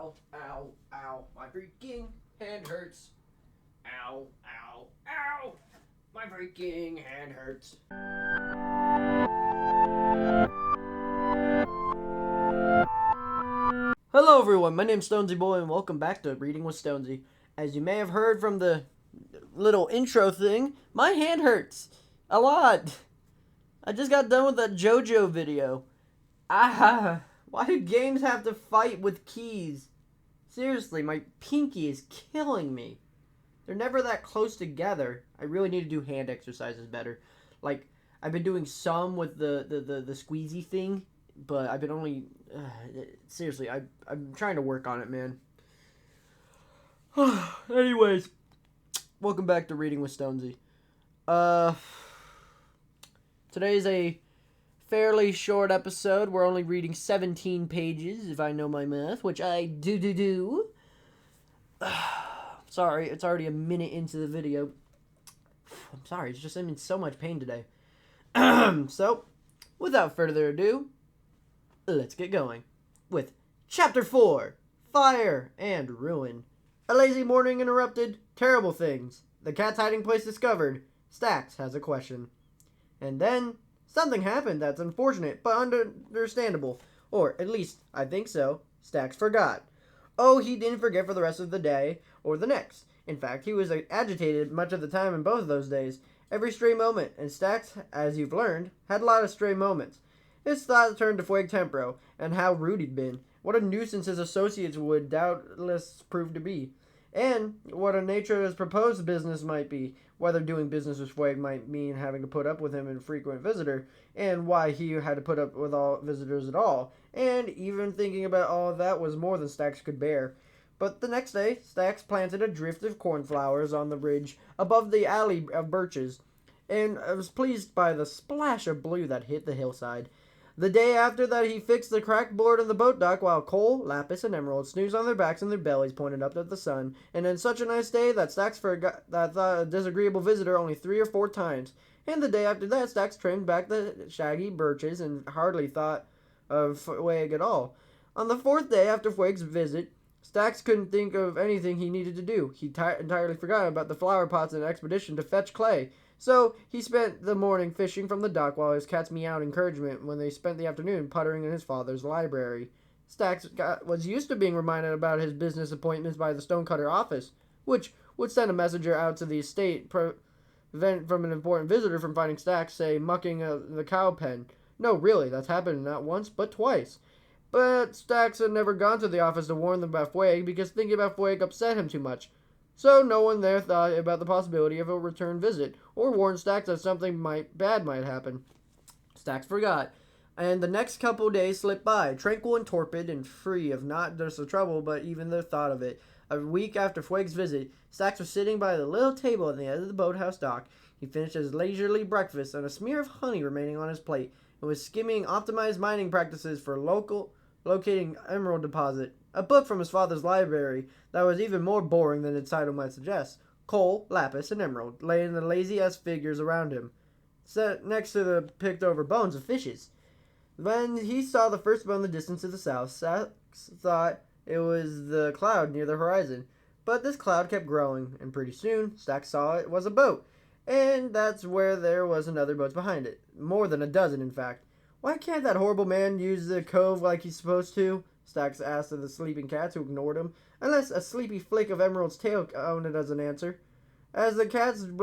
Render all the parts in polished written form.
Ow, ow, ow. My freaking hand hurts. Ow, ow, ow. My freaking hand hurts. Hello everyone, my name's Stonesy Boy and welcome back to Reading with Stonesy. As you may have heard from the little intro thing, my hand hurts. A lot. I just got done with that JoJo video. Why do games have to fight with keys? Seriously, my pinky is killing me. They're never that close together. I really need to do hand exercises better. Like, I've been doing some with the squeezy thing, but I've been only... seriously, I'm trying to work on it, man. Anyways, welcome back to Reading with Stonesy. Today's a fairly short episode. We're only reading 17 pages, if I know my math, which I do. Sorry, it's already a minute into the video. I'm sorry, it's just I'm in so much pain today. So, without further ado, let's get going with Chapter 4, Fire and Ruin. A lazy morning interrupted, terrible things. The cat's hiding place discovered. Stax has a question. And then, something happened that's unfortunate, but understandable. Or, at least, I think so. Stax forgot. Oh, he didn't forget for the rest of the day, or the next. In fact, he was agitated much of the time in both of those days. Every stray moment, and Stax, as you've learned, had a lot of stray moments. His thoughts turned to Fueg Tempero, and how rude he'd been. What a nuisance his associates would doubtless prove to be. And what a nature of his proposed business might be. Whether doing business with Fueg might mean having to put up with him as a frequent visitor, and why he had to put up with all visitors at all. And even thinking about all of that was more than Stax could bear. But the next day, Stax planted a drift of cornflowers on the ridge above the alley of birches, and was pleased by the splash of blue that hit the hillside. The day after that, he fixed the cracked board on the boat dock while Coal, Lapis, and Emerald snoozed on their backs and their bellies pointed up at the sun. And on such a nice day that Stax thought a disagreeable visitor only 3 or 4 times. And the day after that, Stax trimmed back the shaggy birches and hardly thought of Fueg at all. On the 4th day after Fueg's visit, Stax couldn't think of anything he needed to do. He entirely forgot about the flower pots and expedition to fetch clay. So, he spent the morning fishing from the dock while his cats meowed encouragement when they spent the afternoon puttering in his father's library. Stax was used to being reminded about his business appointments by the stonecutter office, which would send a messenger out to the estate prevent from an important visitor from finding Stax, say, mucking the cow pen. No, really, that's happened not once, but twice. But Stax had never gone to the office to warn them about Fueg because thinking about Fueg upset him too much. So no one there thought about the possibility of a return visit, or warned Stax that something bad might happen. Stax forgot, and the next couple days slipped by, tranquil and torpid, and free of not just the trouble, but even the thought of it. A week after Fueg's visit, Stax was sitting by the little table at the end of the boathouse dock. He finished his leisurely breakfast, and a smear of honey remaining on his plate, and was skimming optimized mining practices for locating emerald deposit. A book from his father's library that was even more boring than its title might suggest. Coal, Lapis, and Emerald lay in the lazy-ass figures around him, set next to the picked-over bones of fishes. When he saw the first bone in the distance to the south, Stax thought it was the cloud near the horizon. But this cloud kept growing, and pretty soon, Stax saw it was a boat. And that's where there was another boat behind it. More than a dozen, in fact. Why can't that horrible man use the cove like he's supposed to? Stax asked of the sleeping cats, who ignored him, unless a sleepy flick of Emerald's tail counted as an answer. As the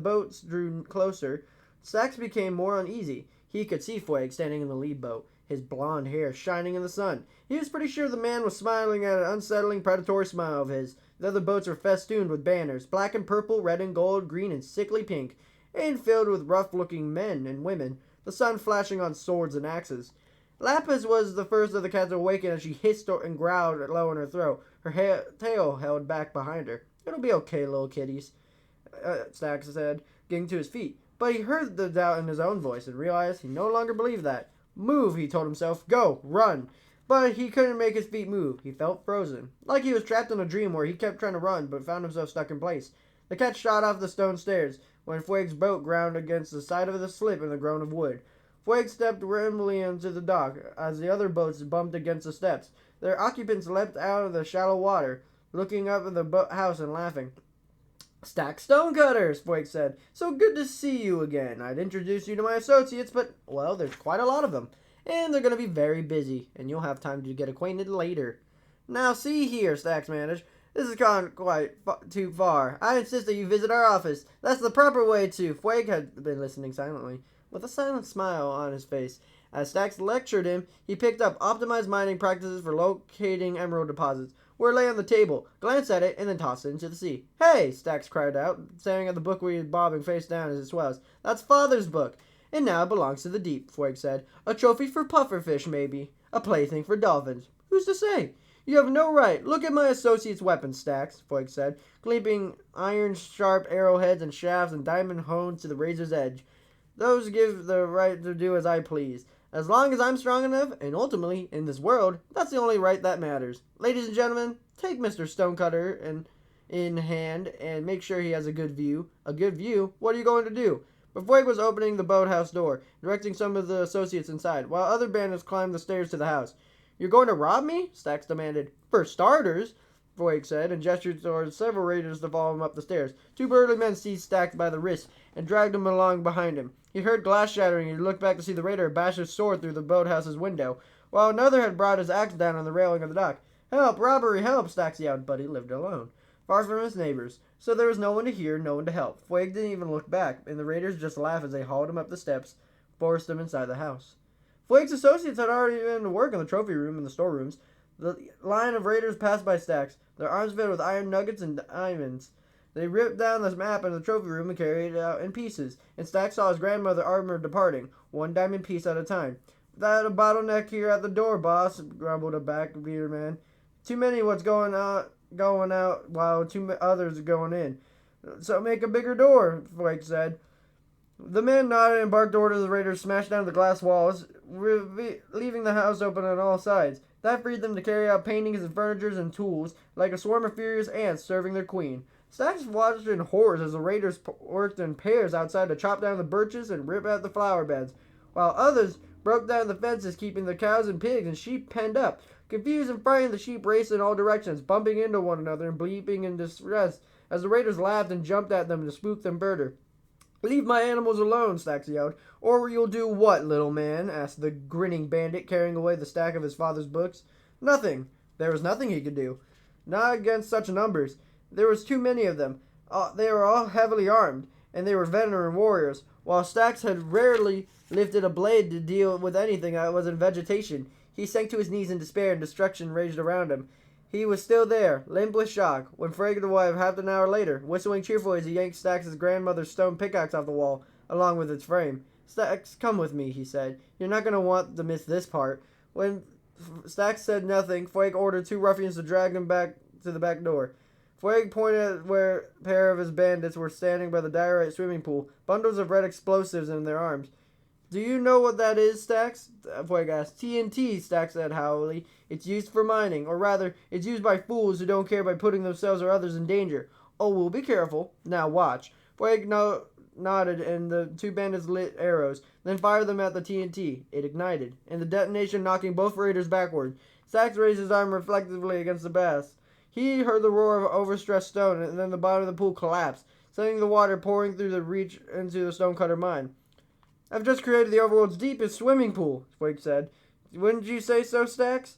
boats drew closer, Stax became more uneasy. He could see Fueg standing in the lead boat, his blonde hair shining in the sun. He was pretty sure the man was smiling at an unsettling, predatory smile of his. The other boats were festooned with banners, black and purple, red and gold, green and sickly pink, and filled with rough-looking men and women, the sun flashing on swords and axes. Lapis was the first of the cats to awaken as she hissed and growled low in her throat, her tail held back behind her. "It'll be okay, little kitties," Stax said, getting to his feet. But he heard the doubt in his own voice and realized he no longer believed that. "Move," he told himself. "Go, run." But he couldn't make his feet move. He felt frozen, like he was trapped in a dream where he kept trying to run but found himself stuck in place. The cat shot off the stone stairs when Fueg's boat ground against the side of the slip in the groan of wood. Fueg stepped rambly into the dock as the other boats bumped against the steps. Their occupants leapt out of the shallow water, looking up at the boathouse and laughing. "Stack stonecutters," Fueg said. "So good to see you again. I'd introduce you to my associates, but, well, there's quite a lot of them. And they're going to be very busy, and you'll have time to get acquainted later." "Now, see here," Stacks managed. "This has gone quite too far. I insist that you visit our office. That's the proper way to—" Fueg had been listening silently, with a silent smile on his face. As Stacks lectured him, he picked up optimized mining practices for locating emerald deposits, where it lay on the table, glanced at it, and then tossed it into the sea. "Hey!" Stacks cried out, staring at the book we was bobbing face down as it swells. "That's Father's book. And now it belongs to the deep," Fueg said. "A trophy for pufferfish, maybe. A plaything for dolphins. Who's to say? You have no right. Look at my associates' weapons, Stacks," Fueg said, gleaming iron-sharp arrowheads and shafts and diamond hones to the razor's edge. "Those give the right to do as I please. As long as I'm strong enough, and ultimately, in this world, that's the only right that matters. Ladies and gentlemen, take Mr. Stonecutter in hand and make sure he has a good view." "A good view? What are you going to do?" But Fueg was opening the boathouse door, directing some of the associates inside, while other bandits climbed the stairs to the house. "You're going to rob me?" Stacks demanded. "For starters," Fueg said, and gestured towards several raiders to follow him up the stairs. Two burly men seized Stacks by the wrist and dragged him along behind him. He heard glass shattering and he looked back to see the raider bash his sword through the boathouse's window, while another had brought his axe down on the railing of the dock. "Help! Robbery! Help!" Stacks yelled, but he lived alone, far from his neighbors, so there was no one to hear, no one to help. Fueg didn't even look back, and the raiders just laughed as they hauled him up the steps, forced him inside the house. Fueg's associates had already been to work in the trophy room and the storerooms. The line of raiders passed by Stacks, their arms filled with iron nuggets and diamonds. They ripped down the map in the trophy room and carried it out in pieces, and Stacks saw his grandmother armor departing, one diamond piece at a time. "That a bottleneck here at the door, boss," grumbled a backbeater man. "Too many what's going out while others are going in. So make a bigger door," Fueg said. The man nodded and barked orders. The raiders smashed down the glass walls, leaving the house open on all sides. That freed them to carry out paintings and furniture and tools, like a swarm of furious ants serving their queen. Stacks watched in horror as the raiders worked in pairs outside to chop down the birches and rip out the flower beds, while others broke down the fences, keeping the cows and pigs and sheep penned up. Confused and frightened, the sheep raced in all directions, bumping into one another and bleeping in distress as the raiders laughed and jumped at them to spook them further. "Leave my animals alone," Stacks yelled. "Or you'll do what, little man?" asked the grinning bandit, carrying away the stack of his father's books. "Nothing." There was nothing he could do. Not against such numbers. There was too many of them. They were all heavily armed, and they were veteran warriors, while Stacks had rarely lifted a blade to deal with anything that was in vegetation. He sank to his knees in despair, and destruction raged around him. He was still there, limp with shock, when Fueg arrived half an hour later, whistling cheerfully as he yanked Stacks' grandmother's stone pickaxe off the wall, along with its frame. "Stacks, come with me," he said. "You're not going to want to miss this part." When Stacks said nothing, Fueg ordered two ruffians to drag him back to the back door. Fueg pointed at where a pair of his bandits were standing by the diorite swimming pool, bundles of red explosives in their arms. "Do you know what that is, Stacks?" Fueg asked. "TNT," Stacks said hollowly. "It's used for mining, or rather, it's used by fools who don't care by putting themselves or others in danger. Oh, we'll be careful. Now watch." Fueg nodded, and the two bandits lit arrows, then fired them at the TNT. It ignited, and the detonation knocking both raiders backward. Stacks raised his arm reflectively against the bass. He heard the roar of overstressed stone, and then the bottom of the pool collapsed, sending the water pouring through the reach into the stonecutter mine. "I've just created the overworld's deepest swimming pool," Fueg said. "Wouldn't you say so, Stacks?"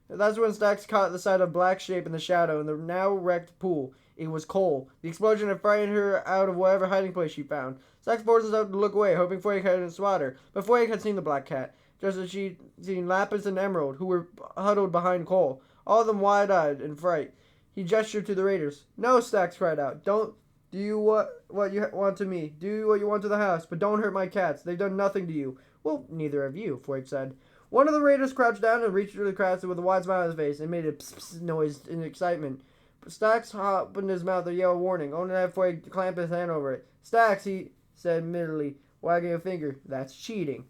That's when Stacks caught the sight of a black shape in the shadow in the now wrecked pool. It was Cole. The explosion had frightened her out of whatever hiding place she found. Stacks forced herself to look away, hoping Fueg hadn't spotted her, but Fueg had seen the black cat, just as she'd seen Lapis and Emerald, who were huddled behind Cole, all of them wide-eyed in fright. He gestured to the raiders. "No," Stacks cried out. "Don't do what you want to me. Do what you want to the house, but don't hurt my cats. They've done nothing to you." "Well, neither have you," Fueg said. One of the raiders crouched down and reached through the cracks with a wide smile on his face and made a pss noise in excitement. But Stacks opened his mouth to yell a warning, only to have Fueg clamp his hand over it. "Stacks," he said middly, wagging a finger. "That's cheating."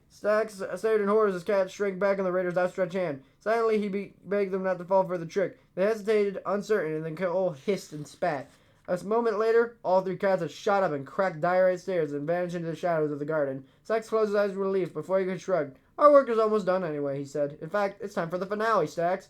Stacks stared in horror as his cat shrank back in the raider's outstretched hand. Silently, he begged them not to fall for the trick. They hesitated, uncertain, and then Cole hissed and spat. A moment later, all three cats had shot up and cracked diorite stairs and vanished into the shadows of the garden. Stax closed his eyes with relief before he could shrug. Our work is almost done anyway, he said. In fact, it's time for the finale, Stax.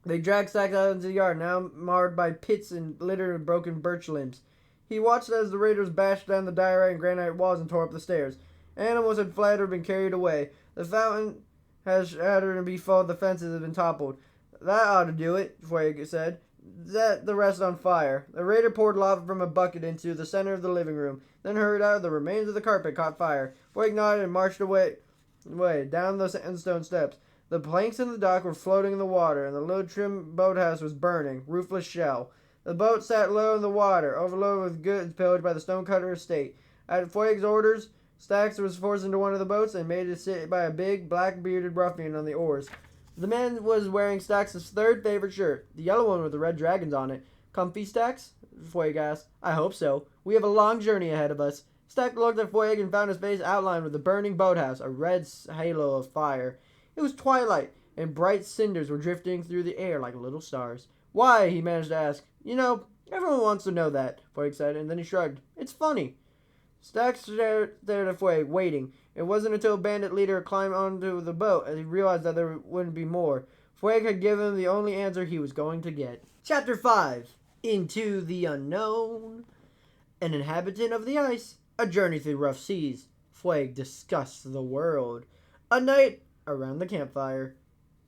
They dragged Stax out into the yard, now marred by pits and littered with broken birch limbs. He watched as the raiders bashed down the diorite and granite walls and tore up the stairs. Animals had fled or been carried away. The fountain had shattered and before the fences had been toppled. That ought to do it, Fueg said. Set the rest on fire. The raider poured lava from a bucket into the center of the living room, then hurried out. The remains of the carpet caught fire. Fueg nodded and marched away down the sandstone steps. The planks in the dock were floating in the water, and the little trim boathouse was burning, roofless shell. The boat sat low in the water, overloaded with goods pillaged by the stonecutter estate. At Fueg's orders, Stax was forced into one of the boats and made to sit by a big, black-bearded ruffian on the oars. The man was wearing Stax's third favorite shirt, the yellow one with the red dragons on it. Comfy, Stax? Fueg asked. I hope so. We have a long journey ahead of us. Stax looked at Fueg and found his face outlined with the burning boathouse, a red halo of fire. It was twilight, and bright cinders were drifting through the air like little stars. Why? He managed to ask. You know, everyone wants to know that, Fueg said, and then he shrugged. It's funny. Stax stared at Fueg, waiting. It wasn't until bandit leader climbed onto the boat as he realized that there wouldn't be more. Fueg had given him the only answer he was going to get. Chapter 5. Into the Unknown. An inhabitant of the ice. A journey through rough seas. Fueg discussed the world. A night around the campfire.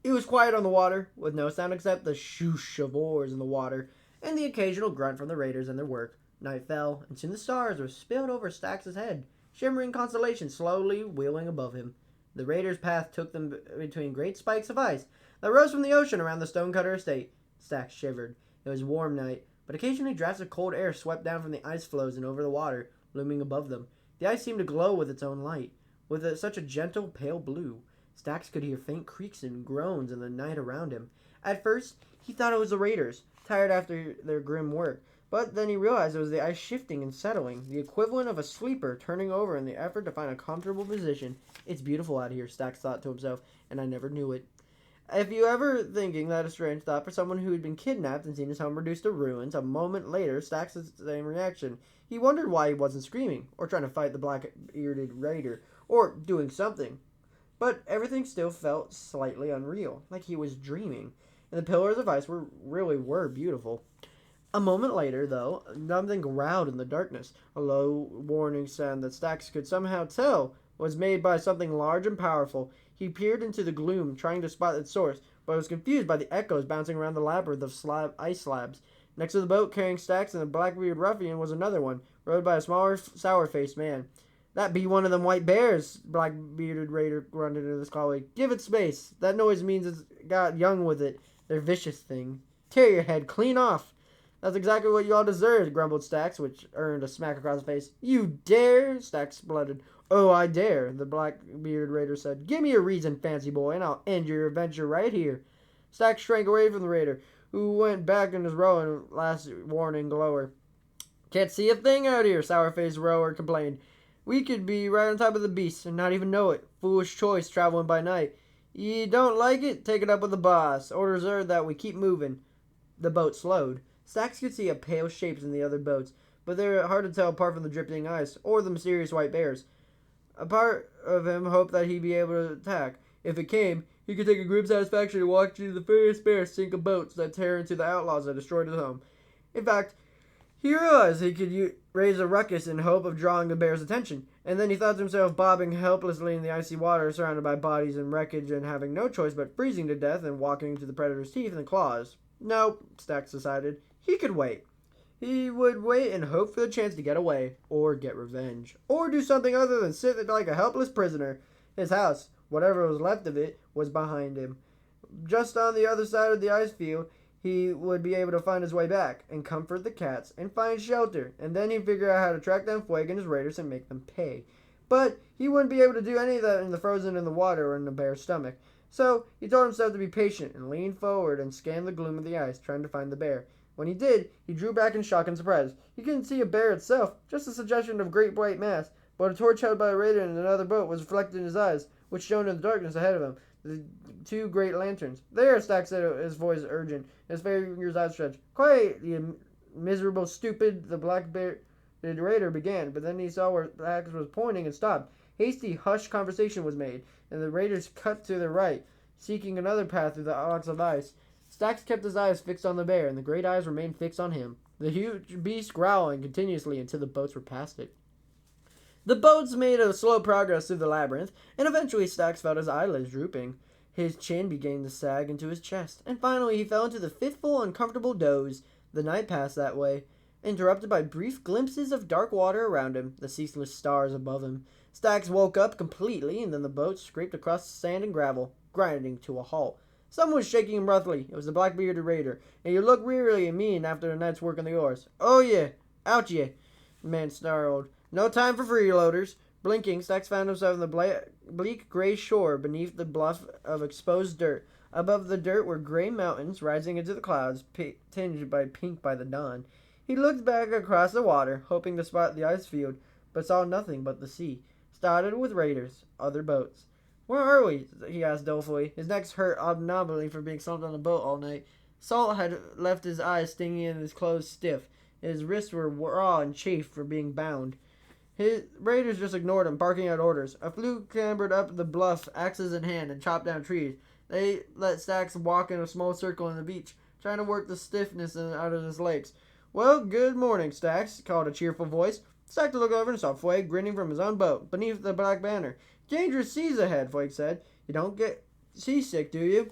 It was quiet on the water, with no sound except the shoosh of oars in the water and the occasional grunt from the raiders and their work. Night fell, and soon the stars were spilled over Stax's head, shimmering constellations slowly wheeling above him. The raiders' path took them between great spikes of ice that rose from the ocean around the stonecutter estate. Stax shivered. It was a warm night, but occasionally drafts of cold air swept down from the ice floes and over the water, looming above them. The ice seemed to glow with its own light, with such a gentle, pale blue. Stax could hear faint creaks and groans in the night around him. At first, he thought it was the raiders, tired after their grim work. But then he realized it was the ice shifting and settling, the equivalent of a sleeper turning over in the effort to find a comfortable position. It's beautiful out here, Stax thought to himself, and I never knew it. If you ever thinking that a strange thought for someone who had been kidnapped and seen his home reduced to ruins, a moment later, Stax had the same reaction. He wondered why he wasn't screaming, or trying to fight the black-bearded raider, or doing something. But everything still felt slightly unreal, like he was dreaming, and the pillars of ice really were beautiful. A moment later, though, something growled in the darkness, a low warning sound that Stax could somehow tell was made by something large and powerful. He peered into the gloom, trying to spot its source, but was confused by the echoes bouncing around the labyrinth of ice slabs. Next to the boat carrying Stax and the black-bearded ruffian was another one, rowed by a smaller, sour-faced man. That be one of them white bears, black-bearded raider grunted at his colleague. Give it space. That noise means it's got young with it. They're vicious things. Tear your head clean off. That's exactly what you all deserved, grumbled Stax, which earned a smack across the face. You dare? Stax spluttered. Oh, I dare, the black-bearded raider said. Give me a reason, fancy boy, and I'll end your adventure right here. Stax shrank away from the raider, who went back in his row and last warning glower. Can't see a thing out here, sour-faced rower complained. We could be right on top of the beast and not even know it. Foolish choice traveling by night. You don't like it? Take it up with the boss. Orders are that we keep moving. The boat slowed. Stax could see pale shapes in the other boats, but they were hard to tell apart from the drifting ice or the mysterious white bears. A part of him hoped that he'd be able to attack. If it came, he could take a grim satisfaction in watching the furious bears sink of boats that tear into the outlaws that destroyed his home. In fact, he realized he could raise a ruckus in hope of drawing the bear's attention, and then he thought to himself bobbing helplessly in the icy water surrounded by bodies and wreckage and having no choice but freezing to death and walking into the predator's teeth and claws. No, Stax decided. He could wait. He would wait and hope for the chance to get away, or get revenge, or do something other than sit like a helpless prisoner. His house, whatever was left of it, was behind him. Just on the other side of the ice field, he would be able to find his way back, and comfort the cats, and find shelter, and then he'd figure out how to track down Fueg and his raiders and make them pay. But he wouldn't be able to do any of that in the frozen in the water or in the bear's stomach. So he told himself to be patient and leaned forward and scanned the gloom of the ice, trying to find the bear. When he did, he drew back in shock and surprise. He couldn't see a bear itself, just a suggestion of great white mass, but a torch held by a raider in another boat was reflected in his eyes, which shone in the darkness ahead of him. The two great lanterns. There, Stax said, his voice urgent, his fingers outstretched. Quiet, you miserable, stupid, the Black-bearded raider began, but then he saw where Stacks was pointing and stopped. Hasty, hushed conversation was made, and the raiders cut to their right, seeking another path through the blocks of ice. Stacks kept his eyes fixed on the bear, and the great eyes remained fixed on him, the huge beast growling continuously until the boats were past it. The boats made a slow progress through the labyrinth, and eventually Stacks felt his eyelids drooping. His chin began to sag into his chest, and finally he fell into the fitful, uncomfortable doze. The night passed that way, interrupted by brief glimpses of dark water around him, the ceaseless stars above him. Stacks woke up completely, and then the boat scraped across the sand and gravel, grinding to a halt. Someone was shaking him roughly. It was the black-bearded raider, and he looked weary and mean after the night's work on the oars. "Oh, yeah. Out ye," the man snarled. "No time for freeloaders." Blinking, Stacks found himself on the bleak gray shore beneath the bluff of exposed dirt. Above the dirt were gray mountains rising into the clouds, tinged by pink by the dawn. He looked back across the water, hoping to spot the ice field, but saw nothing but the sea, studded with raiders, other boats. "Where are we?" he asked dolefully. His neck hurt abnormally from being slumped on a boat all night. Salt had left his eyes stinging and his clothes stiff. His wrists were raw and chafed from being bound. His raiders just ignored him, barking out orders. A few clambered up the bluff, axes in hand, and chopped down trees. They let Stacks walk in a small circle on the beach, trying to work the stiffness out of his legs. "Well, good morning, Stacks," called a cheerful voice. Stacks looked over and saw Fueg grinning from his own boat, beneath the black banner. "Dangerous seas ahead," Fueg said. "You don't get seasick, do you?"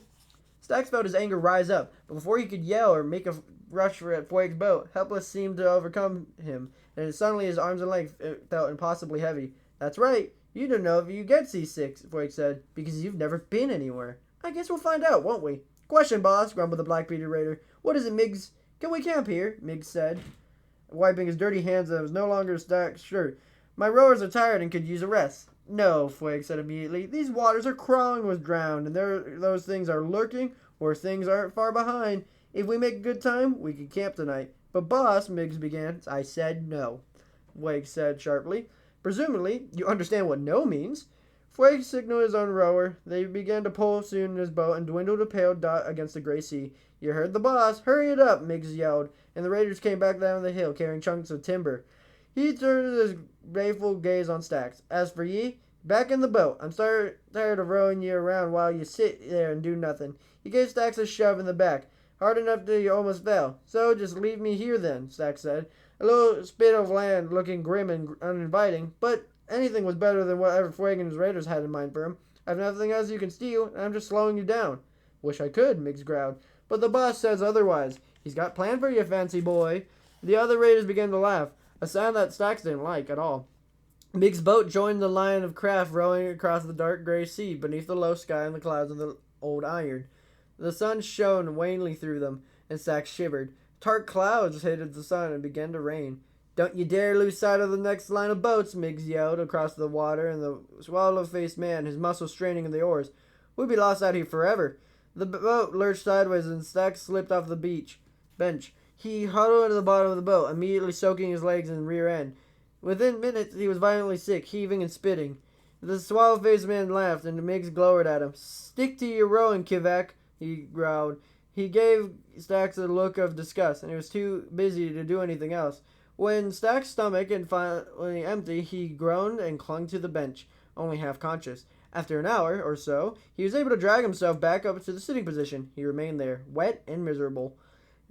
Stacks felt his anger rise up, but before he could yell or make a rush for Fueg's boat, helplessness seemed to overcome him, and suddenly his arms and legs felt impossibly heavy. "That's right. You don't know if you get seasick," Fueg said, "because you've never been anywhere." "I guess we'll find out, won't we?" "Question, boss," grumbled the black-bearded raider. "What is it, Miggs?" "Can we camp here?" Miggs said, wiping his dirty hands that was no longer Stacks' shirt. "My rowers are tired and could use a rest." "No," Fueg said immediately. "These waters are crawling with drowned, and those things are lurking, or things aren't far behind. If we make a good time, we can camp tonight." "But, boss," Miggs began. "I said no," Fueg said sharply. "Presumably, you understand what no means." Fueg signaled his own rower. They began to pull soon in his boat and dwindled a pale dot against the gray sea. "You heard the boss. Hurry it up," Miggs yelled, and the raiders came back down the hill carrying chunks of timber. He turned his baleful gaze on Stacks. "As for ye, back in the boat. I'm tired of rowing you around while you sit there and do nothing." He gave Stacks a shove in the back, hard enough till he almost fell. "So just leave me here then," Stacks said. A little spit of land looking grim and uninviting, but anything was better than whatever Fueg and his raiders had in mind for him. "I've nothing else you can steal, and I'm just slowing you down." "Wish I could," Miggs growled. "But the boss says otherwise. He's got plans for you, fancy boy." The other raiders began to laugh, a sound that Stacks didn't like at all. Miggs' boat joined the line of craft rowing across the dark gray sea beneath the low sky and the clouds of the old iron. The sun shone wanly through them, and Stacks shivered. Dark clouds hid the sun and began to rain. "Don't you dare lose sight of the next line of boats," Miggs yelled across the water, and the swallow-faced man, his muscles straining in the oars. "We'll be lost out here forever." The boat lurched sideways, and Stacks slipped off the bench. He huddled at the bottom of the boat, immediately soaking his legs and rear end. Within minutes, he was violently sick, heaving and spitting. The swallow-faced man laughed, and Miggs glowered at him. "Stick to your rowing, Kivak," he growled. He gave Stacks a look of disgust, and he was too busy to do anything else. When Stacks' stomach had finally empty, he groaned and clung to the bench, only half conscious. After an hour or so, he was able to drag himself back up to the sitting position. He remained there, wet and miserable.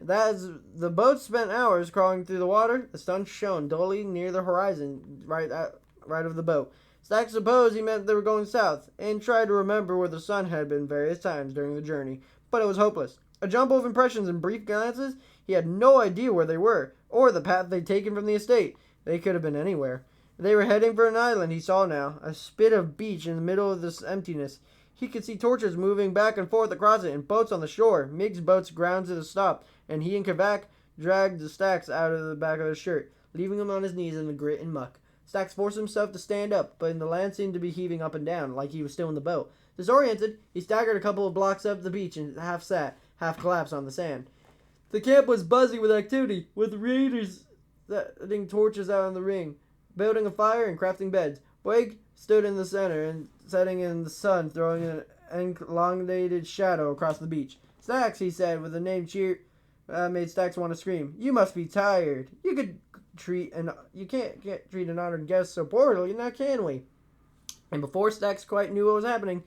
As the boat spent hours crawling through the water, the sun shone dully near the horizon, right of the boat. Stacks supposed he meant they were going south, and tried to remember where the sun had been various times during the journey, but it was hopeless. A jumble of impressions and brief glances, he had no idea where they were, or the path they'd taken from the estate. They could have been anywhere. They were heading for an island, he saw now, a spit of beach in the middle of this emptiness. He could see torches moving back and forth across it, and boats on the shore. Miggs' boats ground to a stop, and he and Kavak dragged the Stacks out of the back of his shirt, leaving him on his knees in the grit and muck. Stacks forced himself to stand up, but the land seemed to be heaving up and down, like he was still in the boat. Disoriented, he staggered a couple of blocks up the beach and half sat, half collapsed on the sand. The camp was buzzing with activity, with raiders setting torches out in the ring, building a fire and crafting beds. Wake stood in the center and setting in the sun, throwing an elongated shadow across the beach. "Stacks," he said, with a name made Stacks want to scream. You must be tired. You can't treat an honored guest so poorly, now can we? And before Stacks quite knew what was happening,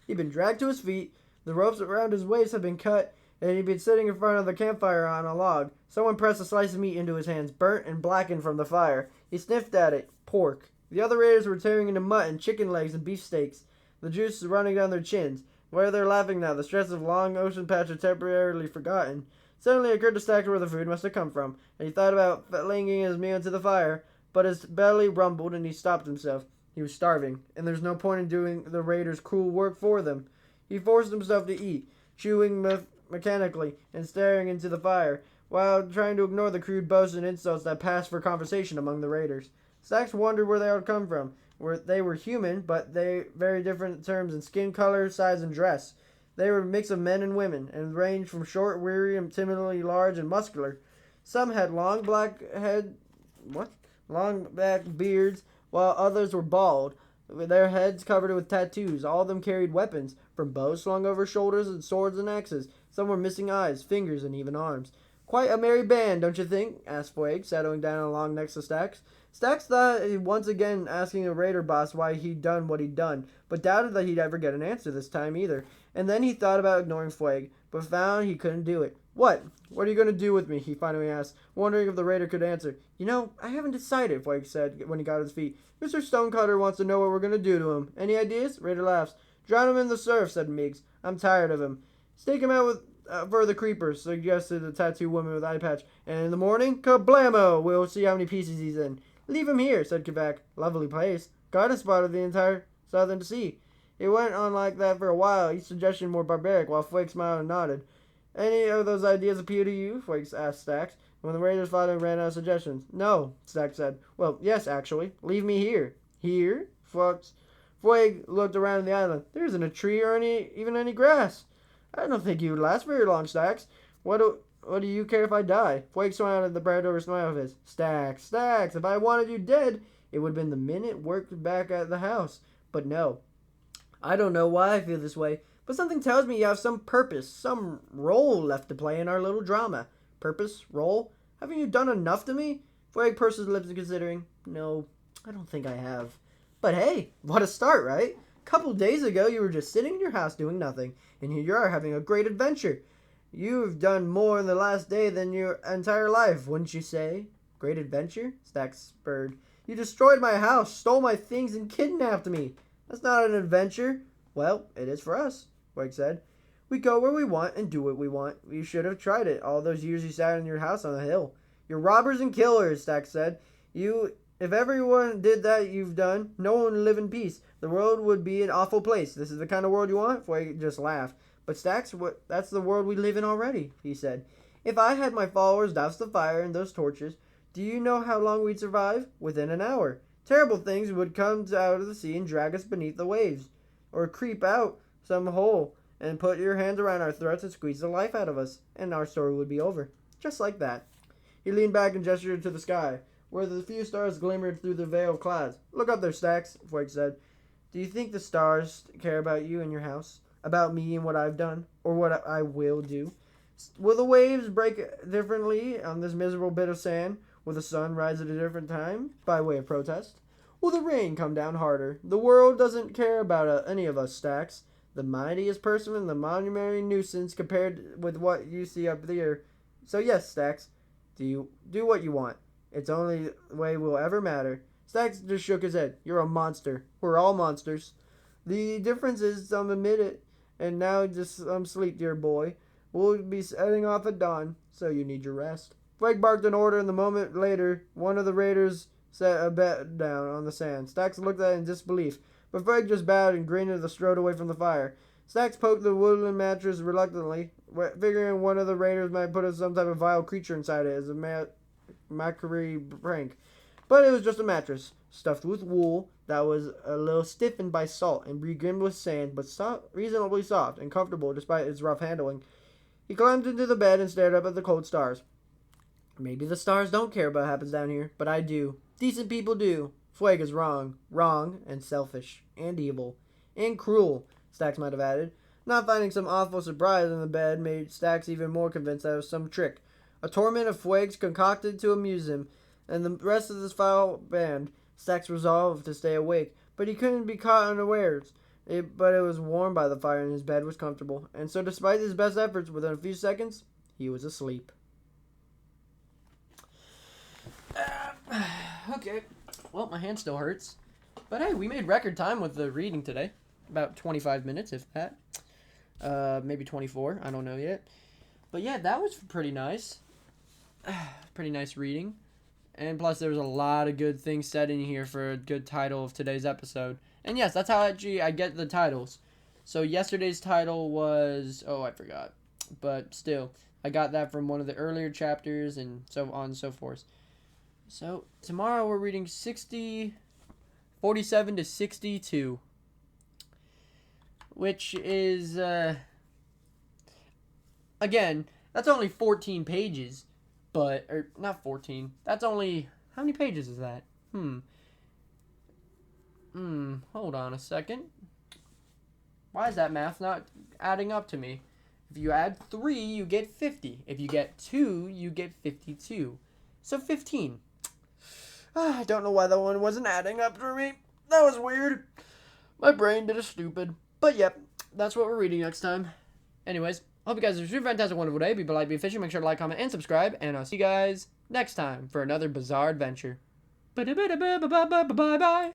he'd been dragged to his feet, the ropes around his waist had been cut, and he'd been sitting in front of the campfire on a log. Someone pressed a slice of meat into his hands, burnt and blackened from the fire. He sniffed at it. Pork. The other raiders were tearing into mutton, chicken legs, and beefsteaks, the juice running down their chins. Where they're laughing now, the stress of long ocean patch had temporarily forgotten. Suddenly it occurred to Stacks where the food must have come from, and he thought about flinging his meal into the fire, but his belly rumbled and he stopped himself. He was starving, and there's no point in doing the raiders' cruel work for them. He forced himself to eat, chewing mechanically and staring into the fire, while trying to ignore the crude boasts and insults that passed for conversation among the raiders. Stacks wondered where they had come from. They were human, but they very different terms in skin color, size, and dress. They were a mix of men and women, and ranged from short, weary, and timidly large and muscular. Some had long black beards, while others were bald, with their heads covered with tattoos. All of them carried weapons, from bows slung over shoulders and swords and axes. Some were missing eyes, fingers, and even arms. Quite a merry band, don't you think? Asked Fueg, settling down along next to Stacks. Stacks thought once again asking a raider boss why he'd done what he'd done, but doubted that he'd ever get an answer this time either. And then he thought about ignoring Fueg, but found he couldn't do it. What are you going to do with me? He finally asked, wondering if the raider could answer. You know, I haven't decided, Fueg said when he got his feet. Mr. Stonecutter wants to know what we're going to do to him. Any ideas? Raider laughs. Drown him in the surf, said Meigs. I'm tired of him. Stake him out with for the creepers, suggested the tattooed woman with eye patch. And in the morning, kablamo! We'll see how many pieces he's in. Leave him here, said Kavak. Lovely place. Garden spotted the entire southern sea. It went on like that for a while, each suggestion more barbaric, while Fueg smiled and nodded. Any of those ideas appeal to you? Fueg asked Stacks. When the raiders finally ran out of suggestions. No, Stacks said. Well, yes, actually. Leave me here. Here? Fueg looked around the island. There isn't a tree or even any grass. I don't think you would last very long, Stacks. What do you care if I die? Fueg smiled at the Braddover smile of his. Stacks, if I wanted you dead, it would have been the minute worked back at the house. But no. I don't know why I feel this way, but something tells me you have some purpose, some role left to play in our little drama. Purpose? Role? Haven't you done enough to me? Fueg pursed his lips considering. No, I don't think I have. But hey, what a start, right? A couple days ago, you were just sitting in your house doing nothing, and here you are having a great adventure. You've done more in the last day than your entire life, wouldn't you say? Great adventure? Stacks spurred. You destroyed my house, stole my things, and kidnapped me. That's not an adventure. Well, it is for us, Fueg said. We go where we want and do what we want. You should have tried it all those years you sat in your house on the hill. You're robbers and killers, Stacks said. If everyone did that you've done, no one would live in peace. The world would be an awful place. This is the kind of world you want? Fueg just laughed. But Stacks, that's the world we live in already, he said. If I had my followers douse the fire and those torches, do you know how long we'd survive? Within an hour. Terrible things would come out of the sea and drag us beneath the waves. Or creep out some hole and put your hands around our throats and squeeze the life out of us. And our story would be over. Just like that. He leaned back and gestured to the sky, where the few stars glimmered through the veil of clouds. Look up there, Stacks, Fueg said. Do you think the stars care about you and your house? About me and what I've done? Or what I will do? Will the waves break differently on this miserable bit of sand? Will the sun rise at a different time, by way of protest? Will the rain come down harder? The world doesn't care about any of us, Stacks. The mightiest person and the monumentary nuisance compared with what you see up there. So yes, Stacks, do what you want. It's the only way we'll ever matter. Stacks just shook his head. You're a monster. We're all monsters. The difference is some admit it. And now just some sleep, dear boy. We'll be setting off at dawn, so you need your rest. Fueg barked an order, and a moment later, one of the raiders set a bed down on the sand. Stacks looked at it in disbelief, but Fueg just bowed and grinned as they strode away from the fire. Stacks poked the wooden mattress reluctantly, figuring one of the raiders might put some type of vile creature inside it as a mockery prank. But it was just a mattress, stuffed with wool that was a little stiffened by salt and begrimed with sand, but reasonably soft and comfortable despite its rough handling. He climbed into the bed and stared up at the cold stars. Maybe the stars don't care about what happens down here, but I do. Decent people do. Fueg is wrong. Wrong and selfish and evil and cruel, Stacks might have added. Not finding some awful surprise in the bed made Stacks even more convinced that it was some trick. A torment of fuegs concocted to amuse him, and the rest of this foul band. Stax resolved to stay awake, but he couldn't be caught unawares. But it was warm by the fire, and his bed was comfortable. And so, despite his best efforts, within a few seconds, he was asleep. Okay. Well, my hand still hurts. But hey, we made record time with the reading today. About 25 minutes, if that. Maybe 24. I don't know yet. But yeah, that was pretty nice. Pretty nice reading. And plus, there was a lot of good things said in here for a good title of today's episode. And yes, that's how actually I get the titles. So yesterday's title was... Oh, I forgot. But still, I got that from one of the earlier chapters and so on and so forth. So, tomorrow we're reading 47 to 62. Which is... Again, that's only 14 pages. But, or not 14. That's only, how many pages is that? Hold on a second. Why is that math not adding up to me? If you add 3, you get 50. If you get 2, you get 52. So 15. I don't know why that one wasn't adding up for me. That was weird. My brain did a stupid. But yep, that's what we're reading next time. Anyways. Hope you guys have a super fantastic, wonderful day. Be polite, be efficient. Make sure to like, comment, and subscribe. And I'll see you guys next time for another bizarre adventure. Bye-bye.